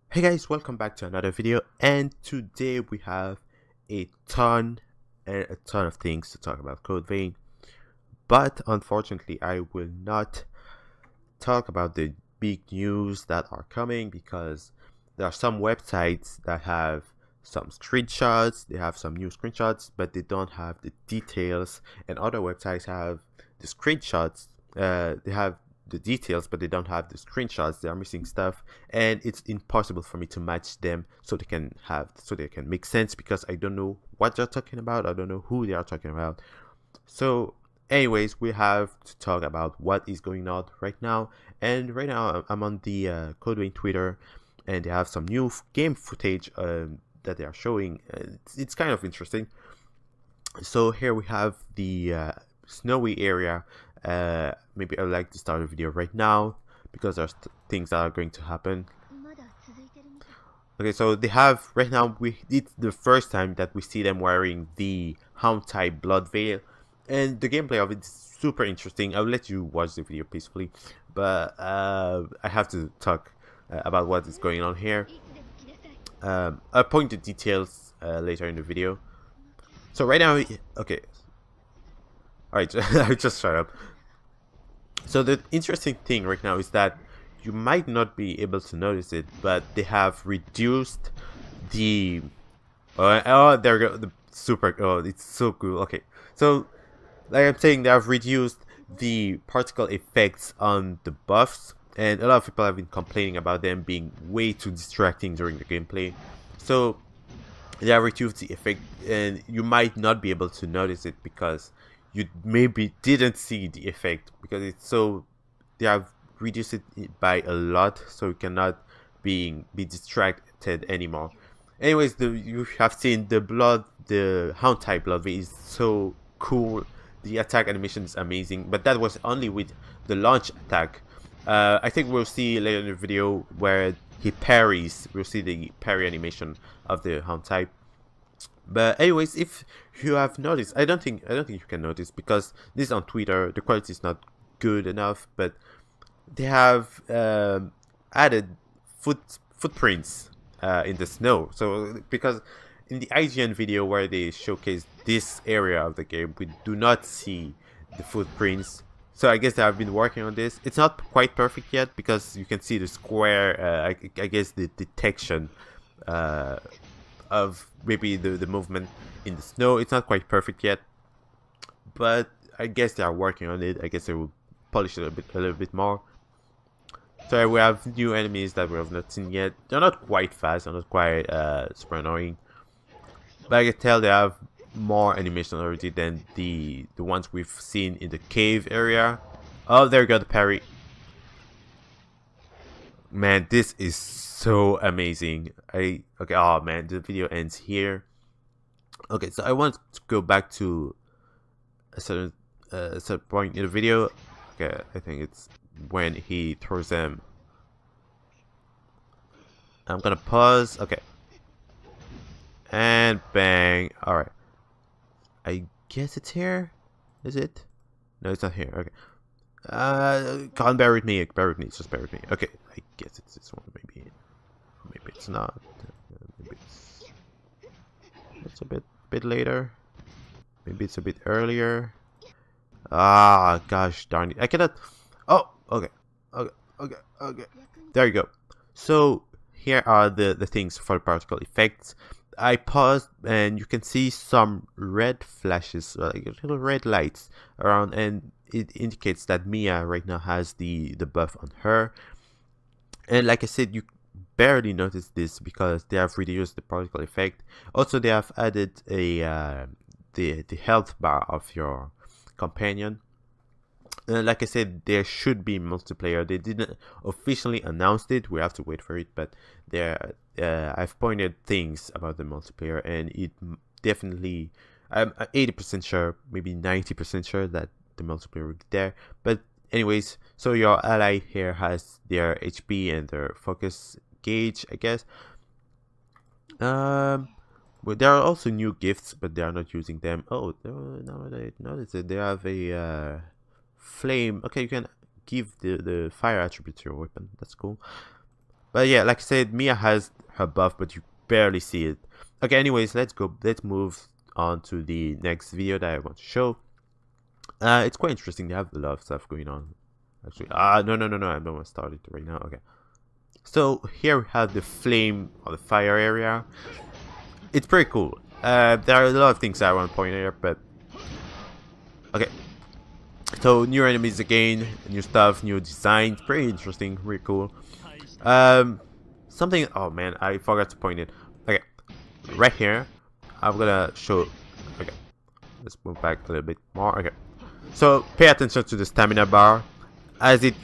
Hey guys, welcome back to another video, and today we have a ton of things to talk about Code Vein, but unfortunately I will not talk about the big news that are coming because there are some websites that have some screenshots, they have some new screenshots, but they don't have the details, and other websites have the screenshots, they have the details, but they don't have the screenshots. They are missing stuff, and it's impossible for me to match them so they can make sense because I don't know what they're talking about. I don't know who they are talking about. So anyways, we have to talk about what is going on right now. And right now I'm on the Codewing Twitter, and they have some new game footage that they are showing. It's kind of interesting. So here we have the snowy area. Maybe I would like to start a video right now because there's things that are going to happen. Okay, so they have right now, it's the first time that we see them wearing the hound type blood veil, and the gameplay of it is super interesting. I'll let you watch the video peacefully, but I have to talk about what is going on here. I'll point the details later in the video. So right now, okay, alright, I just shut up. So the interesting thing right now is that you might not be able to notice it, but they have reduced the oh, there we go, the super, oh, it's so cool. Okay, so like I'm saying, they have reduced the particle effects on the buffs, and a lot of people have been complaining about them being way too distracting during the gameplay. So they have reduced the effect, and you might not be able to notice it because you maybe didn't see the effect because it's so, they have reduced it by a lot, so you cannot be distracted anymore. Anyways, you have seen the hound type blood is so cool. The attack animation is amazing, but that was only with the launch attack. I think we'll see later in the video where he parries. We'll see the parry animation of the hound type. But anyways, if you have noticed, I don't think you can notice because this is on Twitter. The quality is not good enough, but they have added footprints in the snow. So because in the IGN video where they showcase this area of the game, we do not see the footprints. So I guess they have been working on this. It's not quite perfect yet because you can see the square. I guess the detection of maybe the movement in the snow. It's not quite perfect yet, but I guess they are working on it. I guess they will polish it a little bit more. So we have new enemies that we have not seen yet. They're not quite fast. They're not quite super annoying, but I can tell they have more animation already than the ones we've seen in the cave area. Oh, there you go, the parry. Man, this is so amazing. Okay, oh man, the video ends here. Okay, so I want to go back to a certain point in the video. Okay, I think it's when he throws them. I'm gonna pause. Okay, and bang. All right, I guess it's here. Is it? No, it's not here. Okay. Can't bear with me. Bear with me. Just bear with me. Okay, I guess it's this one. Maybe it's not. Maybe it's a bit later. Maybe it's a bit earlier. Ah, gosh darn it. I cannot. Oh, okay. Okay. There you go. So here are the things for the particle effects. I paused and you can see some red flashes, like little red lights around, and it indicates that Mia right now has the buff on her. And like I said, you barely notice this because they have reduced the particle effect. Also, they have added a the health bar of your companion. Like I said, there should be multiplayer. They didn't officially announce it. We have to wait for it, but there I've pointed things about the multiplayer, and it definitely, I'm 80% sure, maybe 90% sure that the multiplayer will be there. But anyways, so your ally here has their HP and their focus gauge, I guess. Well, there are also new gifts, but they are not using them. Oh, now that I noticed it, they have a flame. Okay, you can give the fire attribute to your weapon. That's cool. But yeah, like I said, Mia has her buff, but you barely see it. Okay, anyways, let's move on to the next video that I want to show. It's quite interesting. They have a lot of stuff going on. Actually, no, I don't want to start it right now. Okay. So here we have the flame or the fire area. It's pretty cool. There are a lot of things I want to point out, but okay. So new enemies again, new stuff, new designs, pretty interesting, really cool. Something. Oh man, I forgot to point it. Okay, right here, I'm gonna show. Okay, let's move back a little bit more. Okay, so pay attention to the stamina bar. As it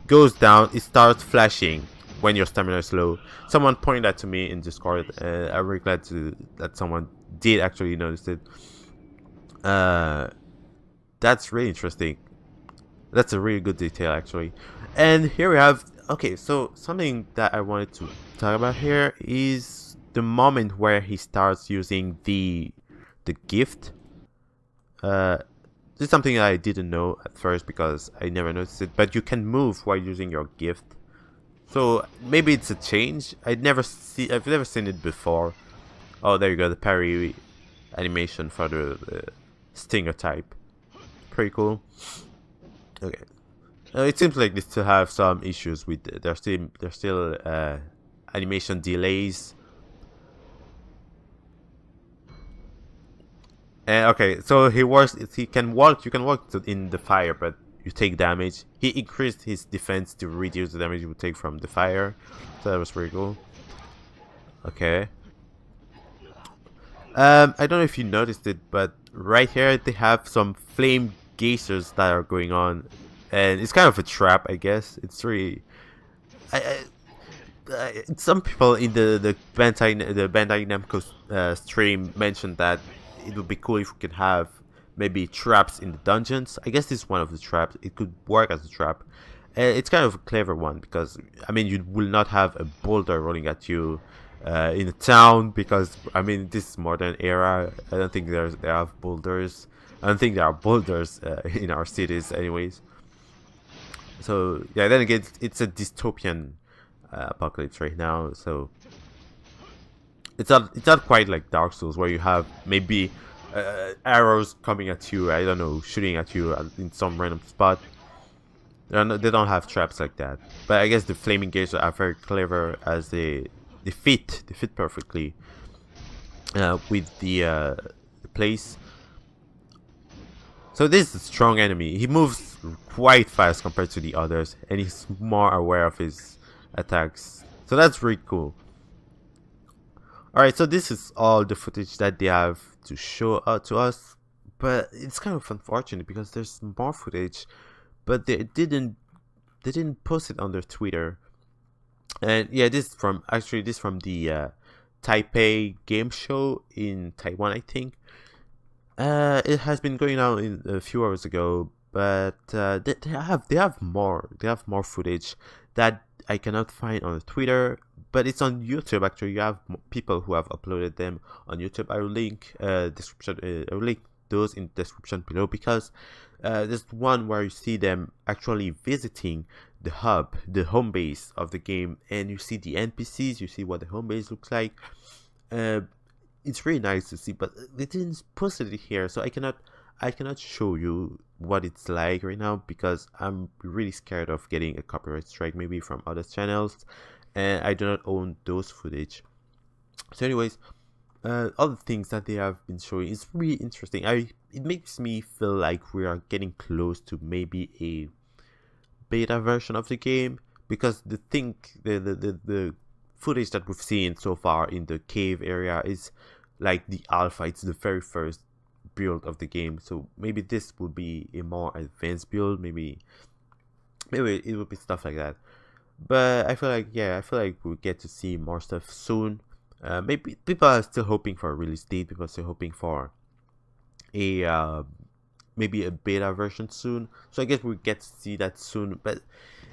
goes down, it starts flashing when your stamina is low. Someone pointed that to me in Discord, and I'm really glad that someone did actually notice it. That's really interesting. That's a really good detail actually. And here we have, okay, so something that I wanted to talk about here is the moment where he starts using the gift. This is something I didn't know at first because I never noticed it, but you can move while using your gift. So maybe it's a change. I've never seen it before. Oh, there you go, the parry animation for the stinger type. Pretty cool. Okay. It seems like they still have some issues with there's still animation delays. And okay, so he can walk. You can walk in the fire, but you take damage. He increased his defense to reduce the damage you would take from the fire, so that was pretty cool. Okay. I don't know if you noticed it, but right here they have some flame geysers that are going on, and it's kind of a trap, I guess. It's really, some people in the Bandai Namco stream mentioned that it would be cool if we could have maybe traps in the dungeons. I guess this is one of the traps. It could work as a trap. It's kind of a clever one because I mean you will not have a boulder rolling at you in a town, because I mean this is modern era. I don't think they have boulders. I don't think there are boulders in our cities anyways. So yeah, then again, it's a dystopian apocalypse right now, so it's not quite like Dark Souls where you have maybe arrows coming at you, I don't know, shooting at you in some random spot. They don't have traps like that, but I guess the flaming geysers are very clever as they fit perfectly with the place. So this is a strong enemy. He moves quite fast compared to the others, and he's more aware of his attacks. So that's really cool. Alright, so this is all the footage that they have to show to us, but it's kind of unfortunate because there's more footage, but they didn't post it on their Twitter. And yeah, this is from the Taipei game show in Taiwan, I think. It has been going on a few hours ago, but they have more footage that I cannot find on Twitter, but it's on YouTube. Actually, you have people who have uploaded them on YouTube. I will link description. I will link those in the description below, because there's one where you see them actually visiting the hub, the home base of the game, and you see the NPCs. You see what the home base looks like. It's really nice to see, but they didn't post it here, so I cannot show you what it's like right now, because I'm really scared of getting a copyright strike maybe from other channels, and I do not own those footage. So anyways, other things that they have been showing is really interesting. It makes me feel like we are getting close to maybe a beta version of the game, because the footage that we've seen so far in the cave area is like the alpha. It's the very first build of the game, so maybe this will be a more advanced build. Maybe it will be stuff like that. But I feel like we'll get to see more stuff soon. Maybe people are still hoping for a release date. People are still hoping for a maybe a beta version soon. So I guess we'll get to see that soon. But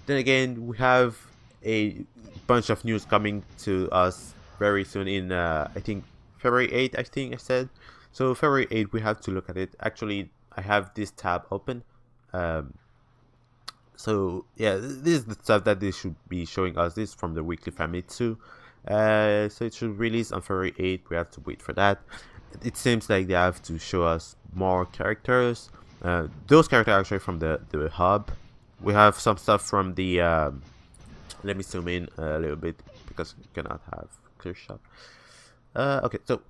then again, we have a bunch of news coming to us very soon in I think February 8th, I think I said. So February 8th, we have to look at it. Actually, I have this tab open. So yeah, this is the stuff that they should be showing us. This is from the weekly Famitsu. So it should release on February 8th. We have to wait for that. It seems like they have to show us more characters. Those characters are actually from the hub. We have some stuff from the let me zoom in a little bit because we cannot have clear shot. Okay, so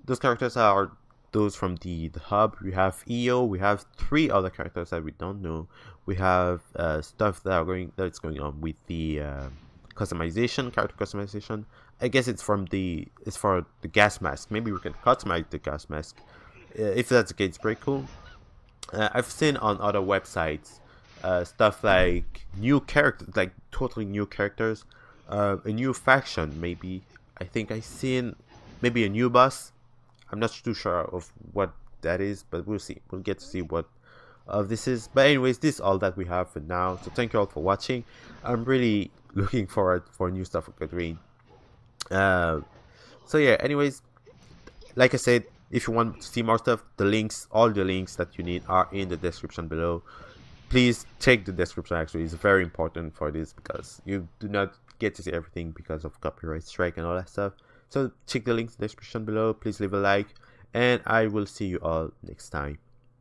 those characters are those from the hub. We have EO. We have 3 other characters that we don't know. We have stuff that's going on with the customization, character customization. I guess it's for the gas mask. Maybe we can customize the gas mask. If that's the case, it's pretty cool. I've seen on other websites stuff like new characters, like totally new characters, a new faction. Maybe I think I seen maybe a new boss. I'm not too sure of what that is, but we'll see. We'll get to see what this is. But anyways, this is all that we have for now. So thank you all for watching. I'm really looking forward for new stuff with Green. So yeah. Anyways, like I said, if you want to see more stuff, all the links that you need are in the description below. Please check the description. Actually, it's very important for this because you do not get to see everything because of copyright strike and all that stuff. So check the links in the description below. Please leave a like, and I will see you all next time.